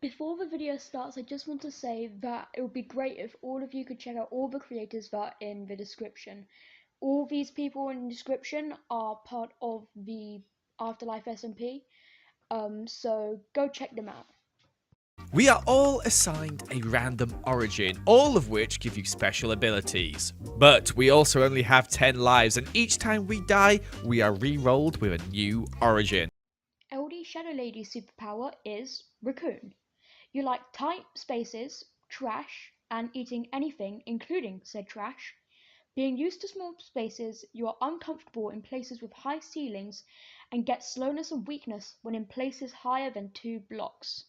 Before the video starts, I just want to say that it would be great if all of you could check out all the creators that are in the description. All these people in the description are part of the AfterLife SMP, so go check them out. We are all assigned a random origin, all of which give you special abilities. But we also only have 10 lives, and each time we die, we are re-rolled with a new origin. LDShadowLady's superpower is Raccoon. You like tight spaces, trash, and eating anything, including said trash. Being used to small spaces, you are uncomfortable in places with high ceilings and get slowness and weakness when in places higher than 2 blocks.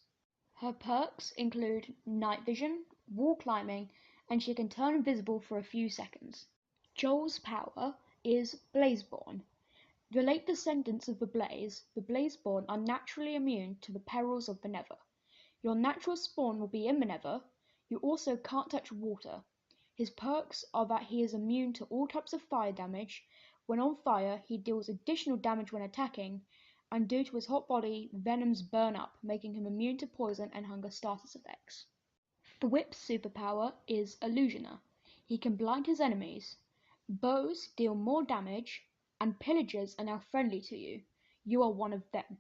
Her perks include night vision, wall climbing, and she can turn invisible for a few seconds. Joel's power is Blazeborn. The late descendants of the Blazeborn are naturally immune to the perils of the Nether. Your natural spawn will be in the Nether. You also can't touch water. His perks are that he is immune to all types of fire damage. When on fire, he deals additional damage when attacking, and due to his hot body, venoms burn up, making him immune to poison and hunger status effects. The Whip's superpower is Illusioner. He can blind his enemies. Bows deal more damage, and pillagers are now friendly to you. You are one of them.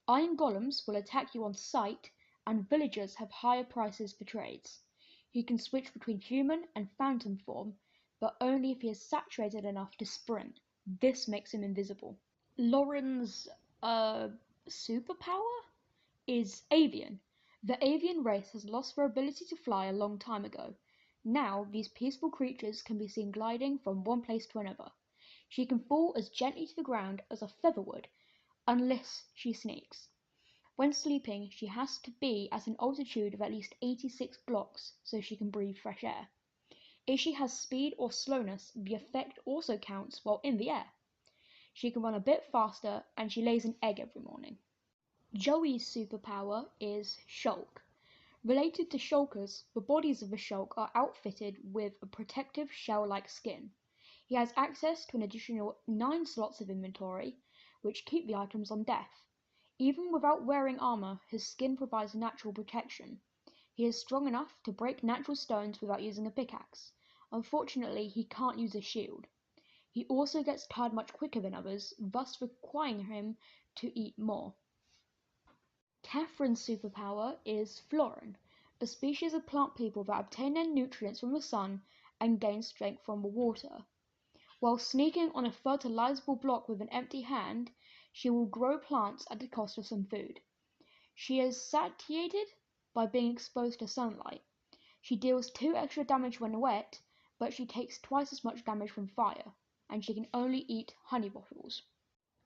Iron golems will attack you on sight, and villagers have higher prices for trades. He can switch between human and phantom form, but only if he is saturated enough to sprint. This makes him invisible. Lauren's superpower is Avian. The avian race has lost their ability to fly a long time ago. Now these peaceful creatures can be seen gliding from one place to another. She can fall as gently to the ground as a feather would, unless she sneaks. When sleeping, she has to be at an altitude of at least 86 blocks so she can breathe fresh air. If she has speed or slowness, the effect also counts while in the air. She can run a bit faster, and she lays an egg every morning. Joey's superpower is Shulk. Related to shulkers, the bodies of the shulk are outfitted with a protective shell-like skin. He has access to an additional 9 slots of inventory, which keep the items on death. Even without wearing armor, his skin provides natural protection. He is strong enough to break natural stones without using a pickaxe. Unfortunately, he can't use a shield. He also gets tired much quicker than others, thus requiring him to eat more. Catherine's superpower is Florin, a species of plant people that obtain their nutrients from the sun and gain strength from the water. While sneaking on a fertilizable block with an empty hand, she will grow plants at the cost of some food. She is satiated by being exposed to sunlight. She deals 2 extra damage when wet, but she takes twice as much damage from fire, and she can only eat honey bottles.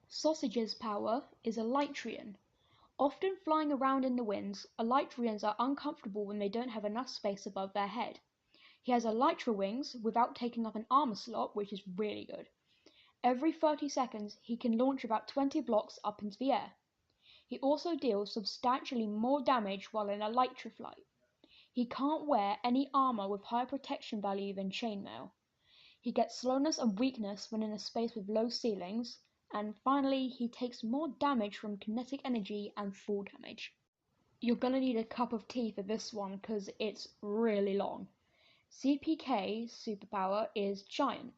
Sausage's power is Elytrian. Often flying around in the winds, Elytrians are uncomfortable when they don't have enough space above their head. He has elytra wings without taking up an armor slot, which is really good. Every 30 seconds, he can launch about 20 blocks up into the air. He also deals substantially more damage while in elytra flight. He can't wear any armor with higher protection value than chainmail. He gets slowness and weakness when in a space with low ceilings, and finally he takes more damage from kinetic energy and fall damage. You're gonna need a cup of tea for this one because it's really long. CPK's superpower is Giant.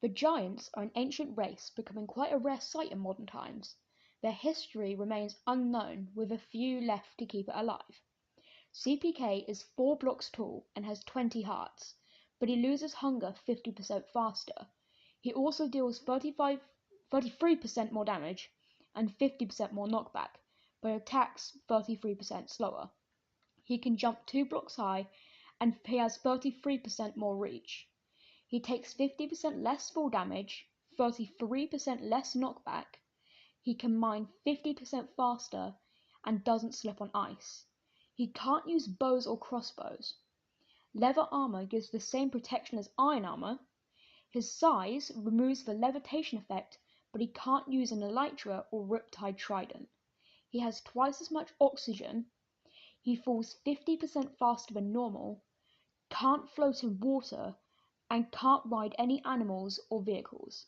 The Giants are an ancient race, becoming quite a rare sight in modern times. Their history remains unknown, with a few left to keep it alive. CPK is 4 blocks tall and has 20 hearts, but he loses hunger 50% faster. He also deals 33% more damage and 50% more knockback, but attacks 33% slower. He can jump 2 blocks high, and he has 33% more reach. He takes 50% less fall damage, 33% less knockback. He can mine 50% faster and doesn't slip on ice. He can't use bows or crossbows. Leather armor gives the same protection as iron armor. His size removes the levitation effect, but he can't use an elytra or riptide trident. He has twice as much oxygen. He falls 50% faster than normal, can't float in water, and can't ride any animals or vehicles.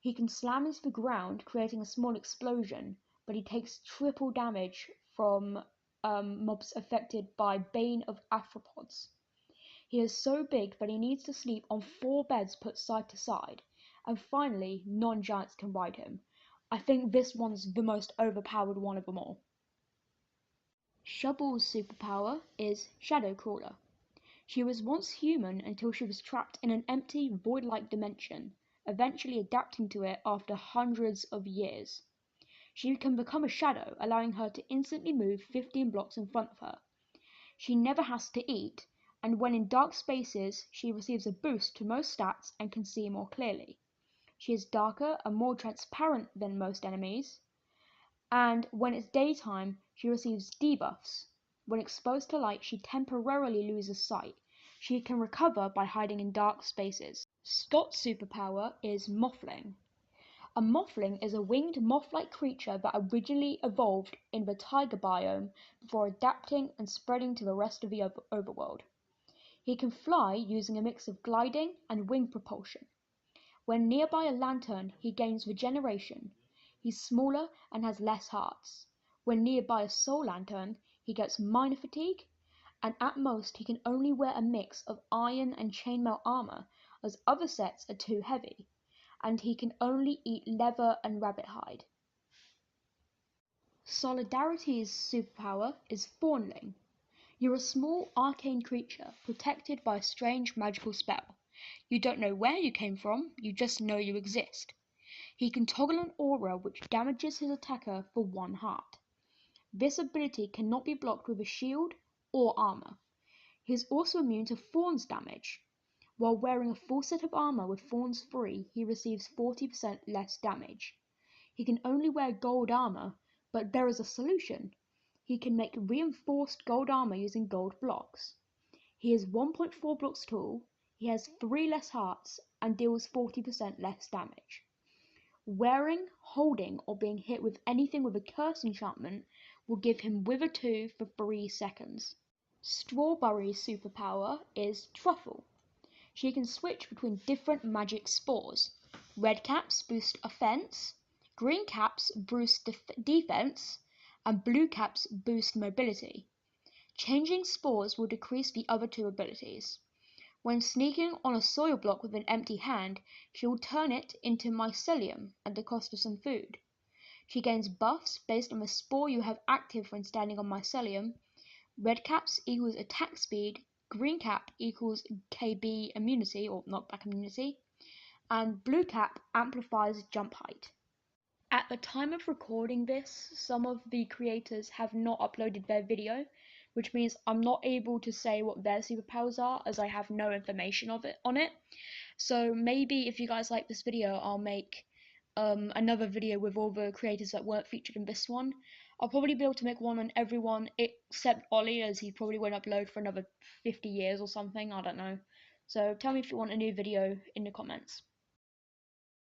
He can slam into the ground, creating a small explosion, but he takes triple damage from mobs affected by Bane of Arthropods. He is so big that he needs to sleep on 4 beds put side to side, and finally, non-giants can ride him. I think this one's the most overpowered one of them all. Shovel's superpower is Shadow Crawler. She was once human until she was trapped in an empty, void-like dimension, eventually adapting to it after hundreds of years. She can become a shadow, allowing her to instantly move 15 blocks in front of her. She never has to eat, and when in dark spaces, she receives a boost to most stats and can see more clearly. She is darker and more transparent than most enemies, and when it's daytime, she receives debuffs. When exposed to light, she temporarily loses sight. She can recover by hiding in dark spaces. Scott's superpower is Muffling. A Muffling is a winged moth-like creature that originally evolved in the taiga biome before adapting and spreading to the rest of the overworld. He can fly using a mix of gliding and wing propulsion. When nearby a lantern, he gains regeneration. He's smaller and has less hearts. When nearby a soul lantern, he gets minor fatigue, and at most he can only wear a mix of iron and chainmail armor, as other sets are too heavy, and he can only eat leather and rabbit hide. Solidarity's superpower is Fawnling. You're a small arcane creature protected by a strange magical spell. You don't know where you came from, you just know you exist. He can toggle an aura which damages his attacker for 1 heart. This ability cannot be blocked with a shield or armor. He is also immune to Fawn's damage. While wearing a full set of armor with Fawn's free, he receives 40% less damage. He can only wear gold armor, but there is a solution. He can make reinforced gold armor using gold blocks. He is 1.4 blocks tall, he has 3 less hearts, and deals 40% less damage. Wearing, holding, or being hit with anything with a curse enchantment will give him Wither 2 for 3 seconds. Strawberry's superpower is Truffle. She can switch between different magic spores. Red caps boost offense, green caps boost defense, and blue caps boost mobility. Changing spores will decrease the other 2 abilities. When sneaking on a soil block with an empty hand, she will turn it into mycelium at the cost of some food. She gains buffs based on the spore you have active when standing on mycelium. Red caps equals attack speed, green cap equals KB immunity or knockback immunity, and blue cap amplifies jump height. At the time of recording this, some of the creators have not uploaded their video, which means I'm not able to say what their superpowers are as I have no information on it. So maybe if you guys like this video, I'll make another video with all the creators that weren't featured in this one. I'll probably be able to make one on everyone except Ollie, as he probably won't upload for another 50 years or something, I don't know. So tell me if you want a new video in the comments.